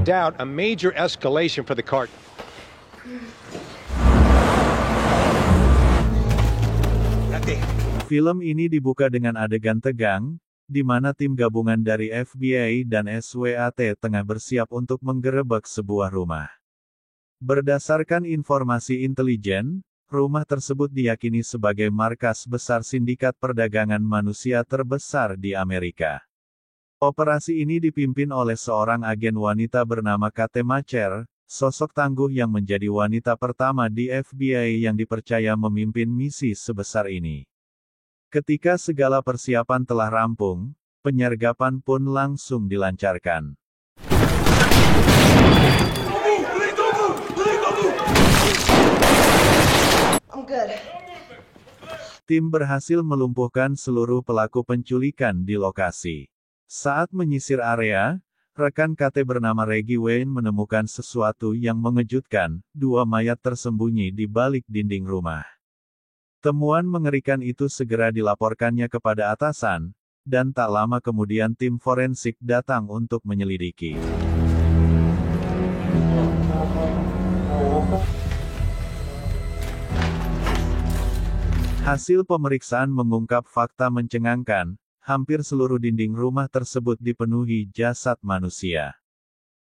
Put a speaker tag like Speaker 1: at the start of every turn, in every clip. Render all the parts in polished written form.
Speaker 1: doubt, a major escalation for the cartel.
Speaker 2: Film ini dibuka dengan adegan tegang, di mana tim gabungan dari FBI dan SWAT tengah bersiap untuk menggerebek sebuah rumah. Berdasarkan informasi intelijen, rumah tersebut diyakini sebagai markas besar sindikat perdagangan manusia terbesar di Amerika. Operasi ini dipimpin oleh seorang agen wanita bernama Kate Macher, sosok tangguh yang menjadi wanita pertama di FBI yang dipercaya memimpin misi sebesar ini. Ketika segala persiapan telah rampung, penyergapan pun langsung dilancarkan. Tim berhasil melumpuhkan seluruh pelaku penculikan di lokasi. Saat menyisir area, rekan Kate bernama Reggie Wayne menemukan sesuatu yang mengejutkan, dua mayat tersembunyi di balik dinding rumah. Temuan mengerikan itu segera dilaporkannya kepada atasan, dan tak lama kemudian tim forensik datang untuk menyelidiki. Hasil pemeriksaan mengungkap fakta mencengangkan, hampir seluruh dinding rumah tersebut dipenuhi jasad manusia.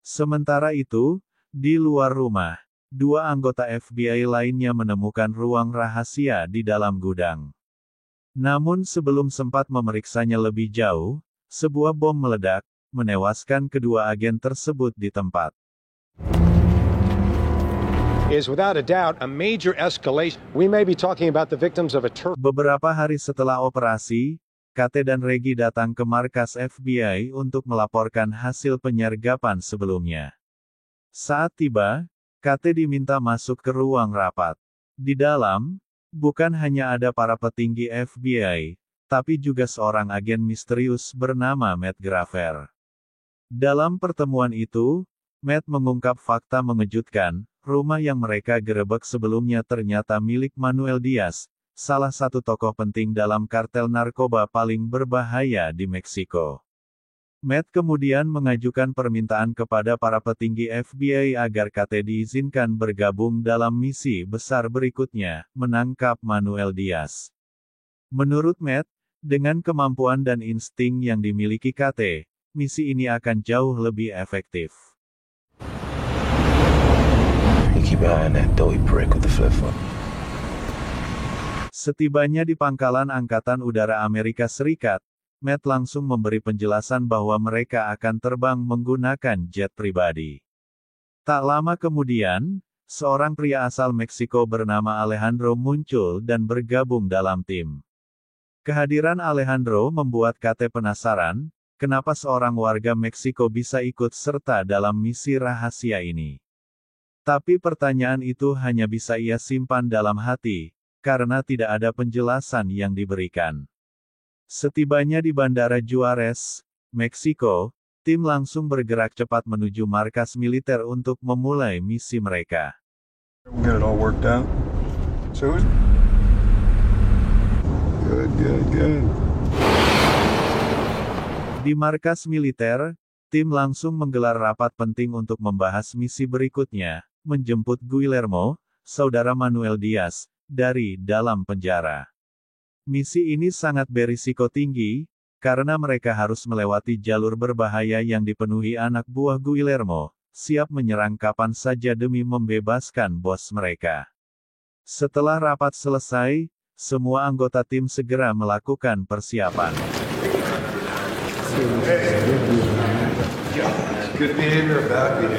Speaker 2: Sementara itu, di luar rumah, dua anggota FBI lainnya menemukan ruang rahasia di dalam gudang. Namun sebelum sempat memeriksanya lebih jauh, sebuah bom meledak, menewaskan kedua agen tersebut di tempat.
Speaker 1: Is without a doubt a major escalation. We may be talking about the victims of a
Speaker 2: Beberapa hari setelah operasi, Kate dan Reggie datang ke markas FBI untuk melaporkan hasil penyergapan sebelumnya. Saat tiba, Kate diminta masuk ke ruang rapat. Di dalam, bukan hanya ada para petinggi FBI, tapi juga seorang agen misterius bernama Matt Graver. Dalam pertemuan itu, Matt mengungkap fakta mengejutkan, rumah yang mereka gerebek sebelumnya ternyata milik Manuel Diaz, salah satu tokoh penting dalam kartel narkoba paling berbahaya di Meksiko. Matt kemudian mengajukan permintaan kepada para petinggi FBI agar Kate diizinkan bergabung dalam misi besar berikutnya, menangkap Manuel Diaz. Menurut Matt, dengan kemampuan dan insting yang dimiliki Kate, misi ini akan jauh lebih efektif. Setibanya di pangkalan Angkatan Udara Amerika Serikat, Matt langsung memberi penjelasan bahwa mereka akan terbang menggunakan jet pribadi. Tak lama kemudian, seorang pria asal Meksiko bernama Alejandro muncul dan bergabung dalam tim. Kehadiran Alejandro membuat Kate penasaran, kenapa seorang warga Meksiko bisa ikut serta dalam misi rahasia ini. Tapi pertanyaan itu hanya bisa ia simpan dalam hati, karena tidak ada penjelasan yang diberikan. Setibanya di Bandara Juarez, Meksiko, tim langsung bergerak cepat menuju markas militer untuk memulai misi mereka. Di markas militer, tim langsung menggelar rapat penting untuk membahas misi berikutnya, menjemput Guillermo, saudara Manuel Diaz, dari dalam penjara. Misi ini sangat berisiko tinggi, karena mereka harus melewati jalur berbahaya yang dipenuhi anak buah Guillermo, siap menyerang kapan saja demi membebaskan bos mereka. Setelah rapat selesai, semua anggota tim segera melakukan persiapan.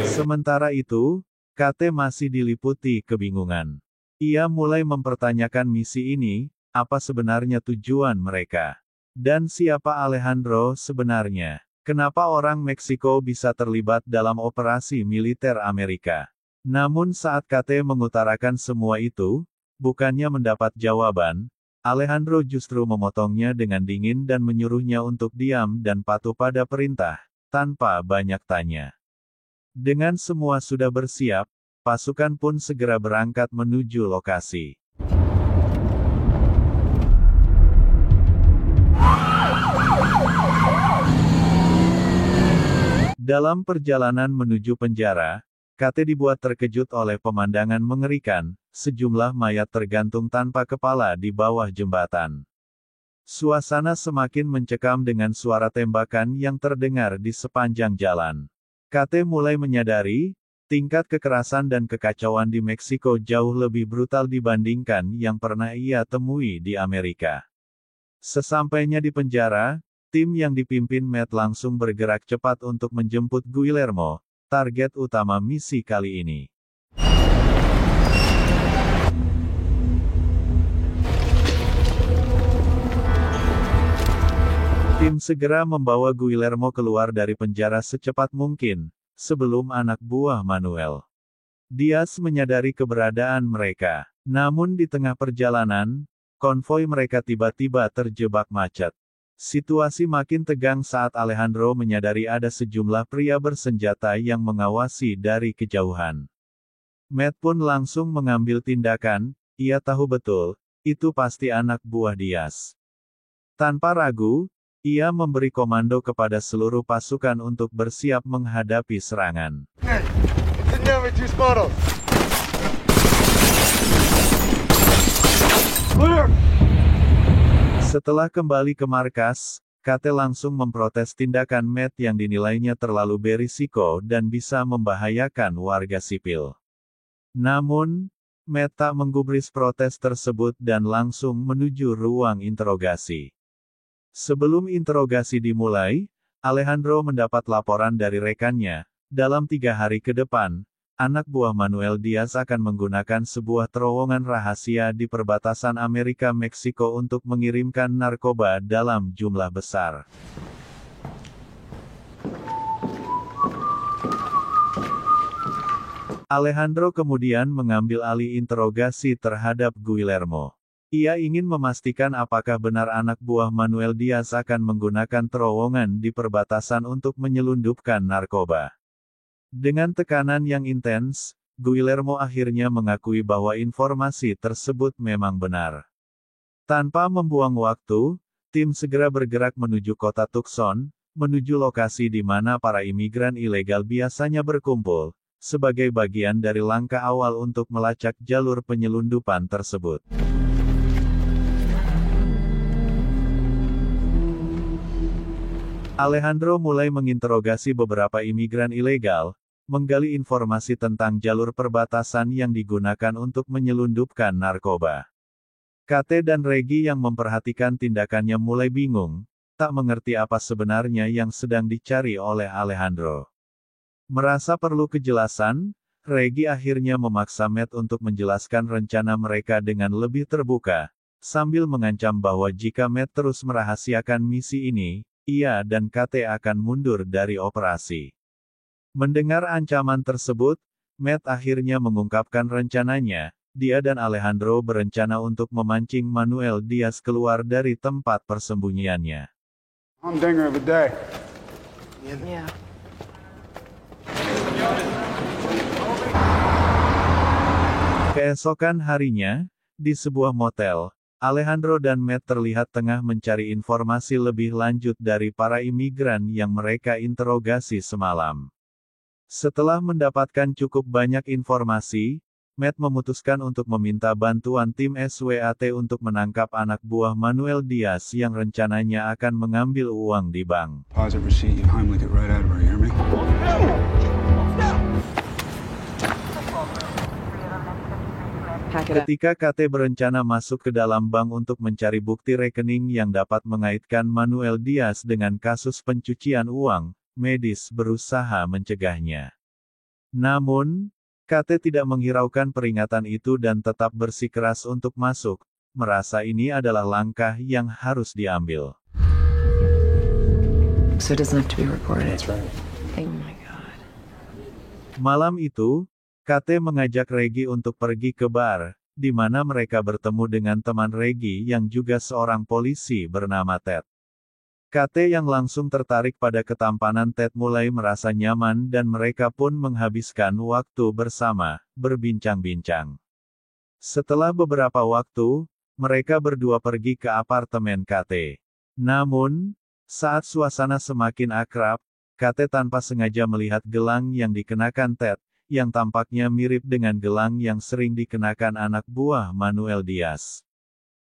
Speaker 2: Sementara itu, Kate masih diliputi kebingungan. Ia mulai mempertanyakan misi ini, apa sebenarnya tujuan mereka? Dan siapa Alejandro sebenarnya? Kenapa orang Meksiko bisa terlibat dalam operasi militer Amerika? Namun saat Kate mengutarakan semua itu, bukannya mendapat jawaban, Alejandro justru memotongnya dengan dingin dan menyuruhnya untuk diam dan patuh pada perintah, tanpa banyak tanya. Dengan semua sudah bersiap, pasukan pun segera berangkat menuju lokasi. Dalam perjalanan menuju penjara, KT dibuat terkejut oleh pemandangan mengerikan, sejumlah mayat tergantung tanpa kepala di bawah jembatan. Suasana semakin mencekam dengan suara tembakan yang terdengar di sepanjang jalan. KT mulai menyadari, tingkat kekerasan dan kekacauan di Meksiko jauh lebih brutal dibandingkan yang pernah ia temui di Amerika. Sesampainya di penjara, tim yang dipimpin Matt langsung bergerak cepat untuk menjemput Guillermo, target utama misi kali ini. Tim segera membawa Guillermo keluar dari penjara secepat mungkin, sebelum anak buah Manuel Diaz menyadari keberadaan mereka. Namun di tengah perjalanan, konvoi mereka tiba-tiba terjebak macet. Situasi makin tegang saat Alejandro menyadari ada sejumlah pria bersenjata yang mengawasi dari kejauhan. Matt pun langsung mengambil tindakan, ia tahu betul, itu pasti anak buah Diaz. Tanpa ragu, ia memberi komando kepada seluruh pasukan untuk bersiap menghadapi serangan. Setelah kembali ke markas, KT langsung memprotes tindakan Matt yang dinilainya terlalu berisiko dan bisa membahayakan warga sipil. Namun, Matt tak menggubris protes tersebut dan langsung menuju ruang interogasi. Sebelum interogasi dimulai, Alejandro mendapat laporan dari rekannya, dalam 3 hari ke depan, anak buah Manuel Diaz akan menggunakan sebuah terowongan rahasia di perbatasan Amerika-Meksiko untuk mengirimkan narkoba dalam jumlah besar. Alejandro kemudian mengambil alih interogasi terhadap Guillermo. Ia ingin memastikan apakah benar anak buah Manuel Diaz akan menggunakan terowongan di perbatasan untuk menyelundupkan narkoba. Dengan tekanan yang intens, Guillermo akhirnya mengakui bahwa informasi tersebut memang benar. Tanpa membuang waktu, tim segera bergerak menuju kota Tucson, menuju lokasi di mana para imigran ilegal biasanya berkumpul, sebagai bagian dari langkah awal untuk melacak jalur penyelundupan tersebut. Alejandro mulai menginterogasi beberapa imigran ilegal, menggali informasi tentang jalur perbatasan yang digunakan untuk menyelundupkan narkoba. KT dan Regi yang memperhatikan tindakannya mulai bingung, tak mengerti apa sebenarnya yang sedang dicari oleh Alejandro. Merasa perlu kejelasan, Regi akhirnya memaksa Matt untuk menjelaskan rencana mereka dengan lebih terbuka, sambil mengancam bahwa jika Matt terus merahasiakan misi ini, ia dan KT akan mundur dari operasi. Mendengar ancaman tersebut, Matt akhirnya mengungkapkan rencananya. Dia dan Alejandro berencana untuk memancing Manuel Diaz keluar dari tempat persembunyiannya. Keesokan harinya, di sebuah motel, Alejandro dan Matt terlihat tengah mencari informasi lebih lanjut dari para imigran yang mereka interogasi semalam. Setelah mendapatkan cukup banyak informasi, Matt memutuskan untuk meminta bantuan tim SWAT untuk menangkap anak buah Manuel Diaz yang rencananya akan mengambil uang di bank. Ketika KT berencana masuk ke dalam bank untuk mencari bukti rekening yang dapat mengaitkan Manuel Diaz dengan kasus pencucian uang, medis berusaha mencegahnya. Namun, KT tidak menghiraukan peringatan itu dan tetap bersikeras untuk masuk, merasa ini adalah langkah yang harus diambil.
Speaker 3: So it doesn't have to be recorded. That's right. Oh my God.
Speaker 2: Malam itu, KT mengajak Regi untuk pergi ke bar, di mana mereka bertemu dengan teman Regi yang juga seorang polisi bernama Ted. KT yang langsung tertarik pada ketampanan Ted mulai merasa nyaman dan mereka pun menghabiskan waktu bersama, berbincang-bincang. Setelah beberapa waktu, mereka berdua pergi ke apartemen KT. Namun, saat suasana semakin akrab, KT tanpa sengaja melihat gelang yang dikenakan Ted, yang tampaknya mirip dengan gelang yang sering dikenakan anak buah Manuel Diaz.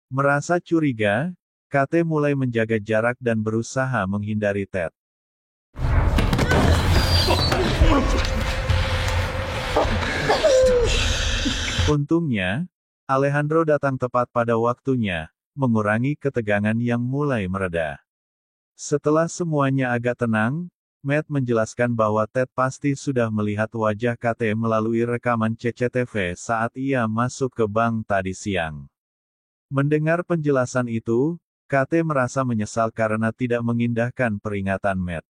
Speaker 2: Merasa curiga, KT mulai menjaga jarak dan berusaha menghindari Ted. Untungnya, Alejandro datang tepat pada waktunya, mengurangi ketegangan yang mulai mereda. Setelah semuanya agak tenang, Matt menjelaskan bahwa Ted pasti sudah melihat wajah KT melalui rekaman CCTV saat ia masuk ke bank tadi siang. Mendengar penjelasan itu, KT merasa menyesal karena tidak mengindahkan peringatan Matt.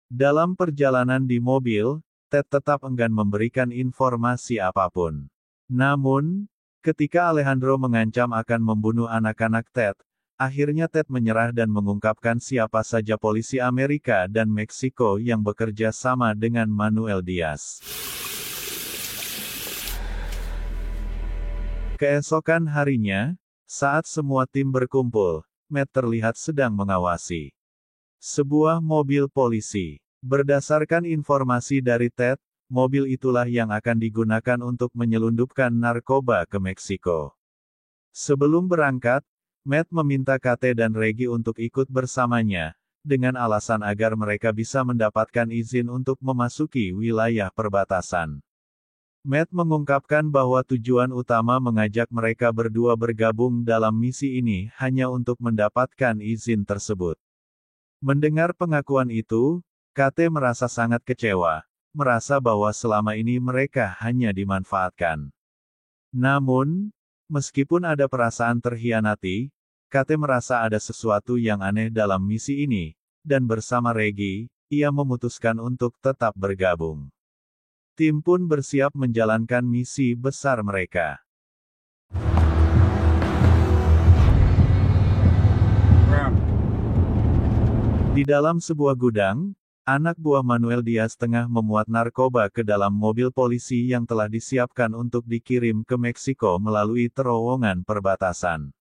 Speaker 2: Dalam perjalanan di mobil, Ted tetap enggan memberikan informasi apapun. Namun, ketika Alejandro mengancam akan membunuh anak-anak Ted, akhirnya Ted menyerah dan mengungkapkan siapa saja polisi Amerika dan Meksiko yang bekerja sama dengan Manuel Diaz. Keesokan harinya, saat semua tim berkumpul, Matt terlihat sedang mengawasi sebuah mobil polisi. Berdasarkan informasi dari Ted, mobil itulah yang akan digunakan untuk menyelundupkan narkoba ke Meksiko. Sebelum berangkat, Matt meminta KT dan Reggie untuk ikut bersamanya, dengan alasan agar mereka bisa mendapatkan izin untuk memasuki wilayah perbatasan. Matt mengungkapkan bahwa tujuan utama mengajak mereka berdua bergabung dalam misi ini hanya untuk mendapatkan izin tersebut. Mendengar pengakuan itu, KT merasa sangat kecewa, merasa bahwa selama ini mereka hanya dimanfaatkan. Namun, meskipun ada perasaan terhianati, KT merasa ada sesuatu yang aneh dalam misi ini, dan bersama Reggie, ia memutuskan untuk tetap bergabung. Tim pun bersiap menjalankan misi besar mereka. Di dalam sebuah gudang, anak buah Manuel Diaz tengah memuat narkoba ke dalam mobil polisi yang telah disiapkan untuk dikirim ke Meksiko melalui terowongan perbatasan.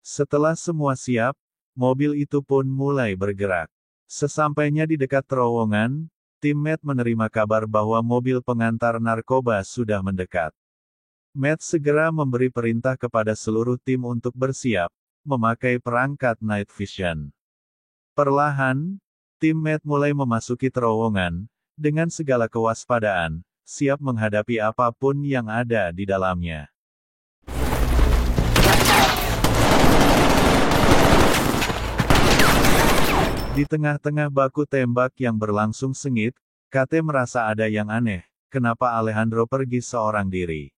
Speaker 2: Setelah semua siap, mobil itu pun mulai bergerak. Sesampainya di dekat terowongan, tim Matt menerima kabar bahwa mobil pengantar narkoba sudah mendekat. Matt segera memberi perintah kepada seluruh tim untuk bersiap, memakai perangkat night vision. Perlahan, tim Matt mulai memasuki terowongan, dengan segala kewaspadaan, siap menghadapi apapun yang ada di dalamnya. Di tengah-tengah baku tembak yang berlangsung sengit, KT merasa ada yang aneh, kenapa Alejandro pergi seorang diri.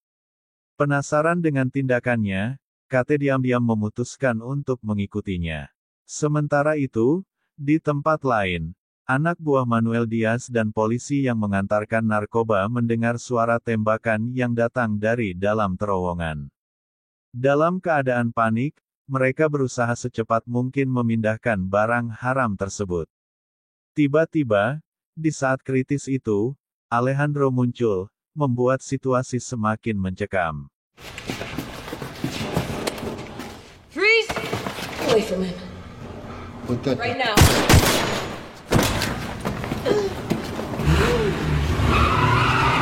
Speaker 2: Penasaran dengan tindakannya, KT diam-diam memutuskan untuk mengikutinya. Sementara itu, di tempat lain, anak buah Manuel Diaz dan polisi yang mengantarkan narkoba mendengar suara tembakan yang datang dari dalam terowongan. Dalam keadaan panik, mereka berusaha secepat mungkin memindahkan barang haram tersebut. Tiba-tiba, di saat kritis itu, Alejandro muncul, membuat situasi semakin mencekam.
Speaker 3: Freeze! Away from him.
Speaker 1: Put that
Speaker 3: Right now.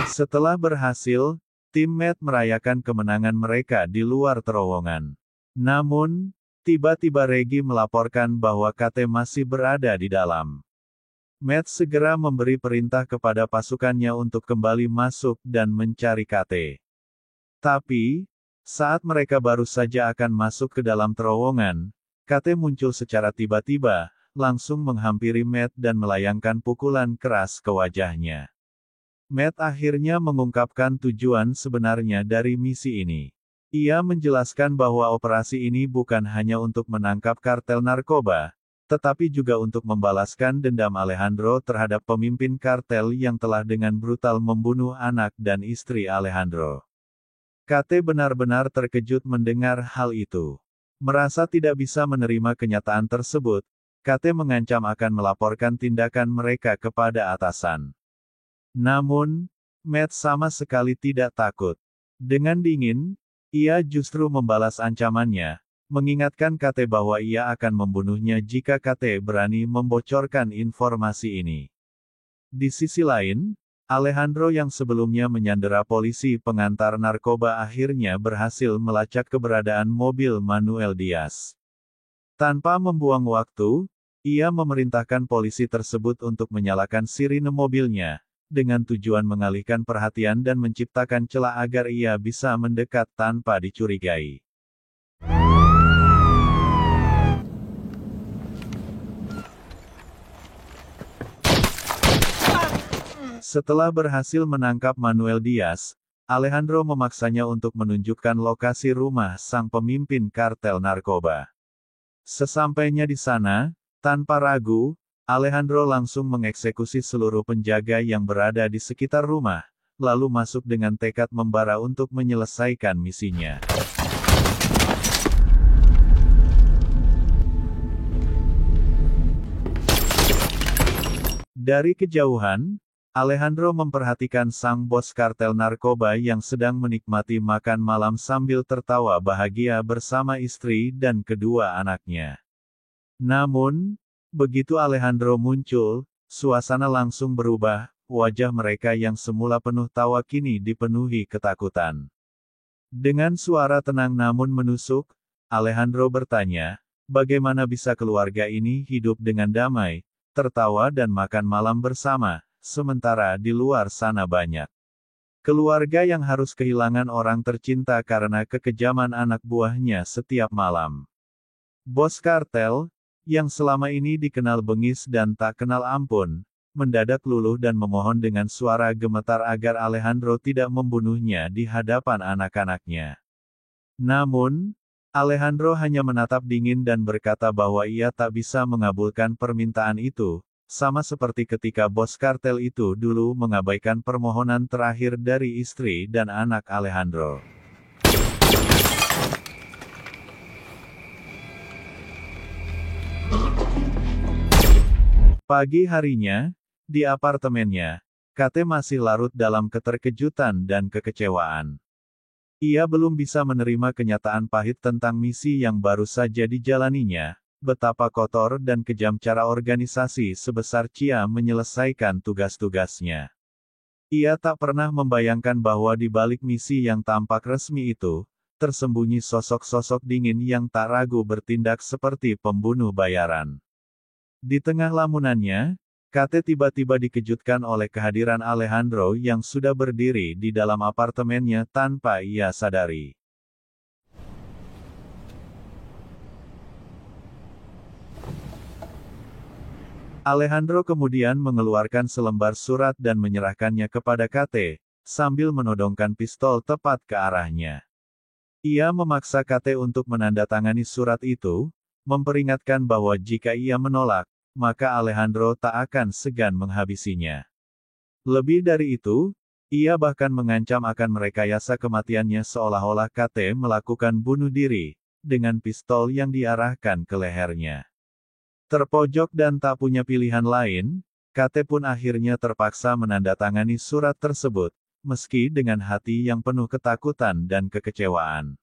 Speaker 2: Setelah berhasil, tim Matt merayakan kemenangan mereka di luar terowongan. Namun, tiba-tiba Reggie melaporkan bahwa KT masih berada di dalam. Matt segera memberi perintah kepada pasukannya untuk kembali masuk dan mencari KT. Tapi, saat mereka baru saja akan masuk ke dalam terowongan, KT muncul secara tiba-tiba, langsung menghampiri Matt dan melayangkan pukulan keras ke wajahnya. Matt akhirnya mengungkapkan tujuan sebenarnya dari misi ini. Ia menjelaskan bahwa operasi ini bukan hanya untuk menangkap kartel narkoba, tetapi juga untuk membalaskan dendam Alejandro terhadap pemimpin kartel yang telah dengan brutal membunuh anak dan istri Alejandro. KT benar-benar terkejut mendengar hal itu. Merasa tidak bisa menerima kenyataan tersebut, KT mengancam akan melaporkan tindakan mereka kepada atasan. Namun, Matt sama sekali tidak takut. Dengan dingin, ia justru membalas ancamannya, mengingatkan KT bahwa ia akan membunuhnya jika KT berani membocorkan informasi ini. Di sisi lain, Alejandro yang sebelumnya menyandera polisi pengantar narkoba akhirnya berhasil melacak keberadaan mobil Manuel Diaz. Tanpa membuang waktu, ia memerintahkan polisi tersebut untuk menyalakan sirine mobilnya, dengan tujuan mengalihkan perhatian dan menciptakan celah agar ia bisa mendekat tanpa dicurigai. Setelah berhasil menangkap Manuel Diaz, Alejandro memaksanya untuk menunjukkan lokasi rumah sang pemimpin kartel narkoba. Sesampainya di sana, tanpa ragu, Alejandro langsung mengeksekusi seluruh penjaga yang berada di sekitar rumah, lalu masuk dengan tekad membara untuk menyelesaikan misinya. Dari kejauhan, Alejandro memperhatikan sang bos kartel narkoba yang sedang menikmati makan malam sambil tertawa bahagia bersama istri dan kedua anaknya. Namun, begitu Alejandro muncul, suasana langsung berubah, wajah mereka yang semula penuh tawa kini dipenuhi ketakutan. Dengan suara tenang namun menusuk, Alejandro bertanya, bagaimana bisa keluarga ini hidup dengan damai, tertawa dan makan malam bersama, sementara di luar sana banyak keluarga yang harus kehilangan orang tercinta karena kekejaman anak buahnya setiap malam. Bos kartel, yang selama ini dikenal bengis dan tak kenal ampun, mendadak luluh dan memohon dengan suara gemetar agar Alejandro tidak membunuhnya di hadapan anak-anaknya. Namun, Alejandro hanya menatap dingin dan berkata bahwa ia tak bisa mengabulkan permintaan itu, sama seperti ketika bos kartel itu dulu mengabaikan permohonan terakhir dari istri dan anak Alejandro. Pagi harinya, di apartemennya, Kate masih larut dalam keterkejutan dan kekecewaan. Ia belum bisa menerima kenyataan pahit tentang misi yang baru saja dijalaninya, betapa kotor dan kejam cara organisasi sebesar Chia menyelesaikan tugas-tugasnya. Ia tak pernah membayangkan bahwa di balik misi yang tampak resmi itu, tersembunyi sosok-sosok dingin yang tak ragu bertindak seperti pembunuh bayaran. Di tengah lamunannya, Kate tiba-tiba dikejutkan oleh kehadiran Alejandro yang sudah berdiri di dalam apartemennya tanpa ia sadari. Alejandro kemudian mengeluarkan selembar surat dan menyerahkannya kepada Kate, sambil menodongkan pistol tepat ke arahnya. Ia memaksa Kate untuk menandatangani surat itu, memperingatkan bahwa jika ia menolak, maka Alejandro tak akan segan menghabisinya. Lebih dari itu, ia bahkan mengancam akan merekayasa kematiannya seolah-olah Kate melakukan bunuh diri, dengan pistol yang diarahkan ke lehernya. Terpojok dan tak punya pilihan lain, Kate pun akhirnya terpaksa menandatangani surat tersebut, meski dengan hati yang penuh ketakutan dan kekecewaan.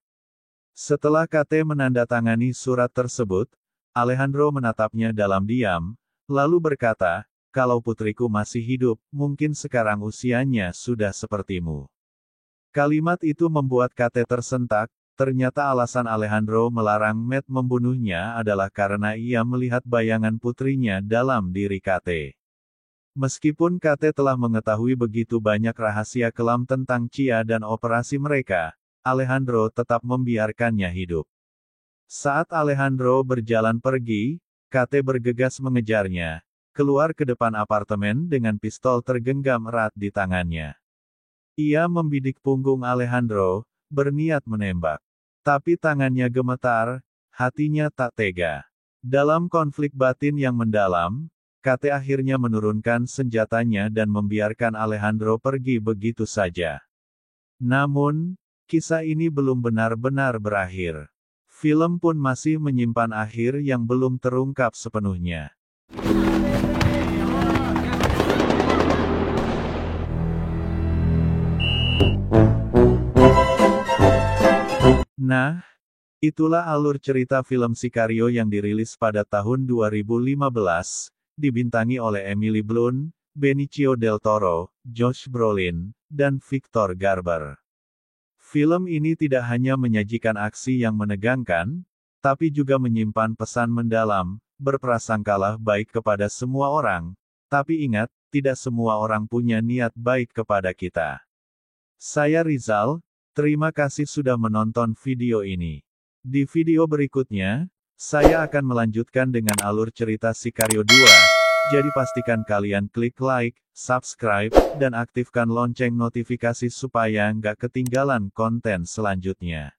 Speaker 2: Setelah Kate menandatangani surat tersebut, Alejandro menatapnya dalam diam, lalu berkata, "Kalau putriku masih hidup, mungkin sekarang usianya sudah sepertimu." Kalimat itu membuat Kate tersentak. Ternyata alasan Alejandro melarang Matt membunuhnya adalah karena ia melihat bayangan putrinya dalam diri Kate. Meskipun Kate telah mengetahui begitu banyak rahasia kelam tentang Chia dan operasi mereka, Alejandro tetap membiarkannya hidup. Saat Alejandro berjalan pergi, Kate bergegas mengejarnya, keluar ke depan apartemen dengan pistol tergenggam erat di tangannya. Ia membidik punggung Alejandro, berniat menembak. Tapi tangannya gemetar, hatinya tak tega. Dalam konflik batin yang mendalam, Kate akhirnya menurunkan senjatanya dan membiarkan Alejandro pergi begitu saja. Namun, kisah ini belum benar-benar berakhir. Film pun masih menyimpan akhir yang belum terungkap sepenuhnya. Nah, itulah alur cerita film Sicario yang dirilis pada tahun 2015, dibintangi oleh Emily Blunt, Benicio del Toro, Josh Brolin, dan Victor Garber. Film ini tidak hanya menyajikan aksi yang menegangkan, tapi juga menyimpan pesan mendalam, berprasangkalah baik kepada semua orang, tapi ingat, tidak semua orang punya niat baik kepada kita. Saya Rizal, terima kasih sudah menonton video ini. Di video berikutnya, saya akan melanjutkan dengan alur cerita Sicario 2, jadi pastikan kalian klik like, subscribe, dan aktifkan lonceng notifikasi supaya nggak ketinggalan konten selanjutnya.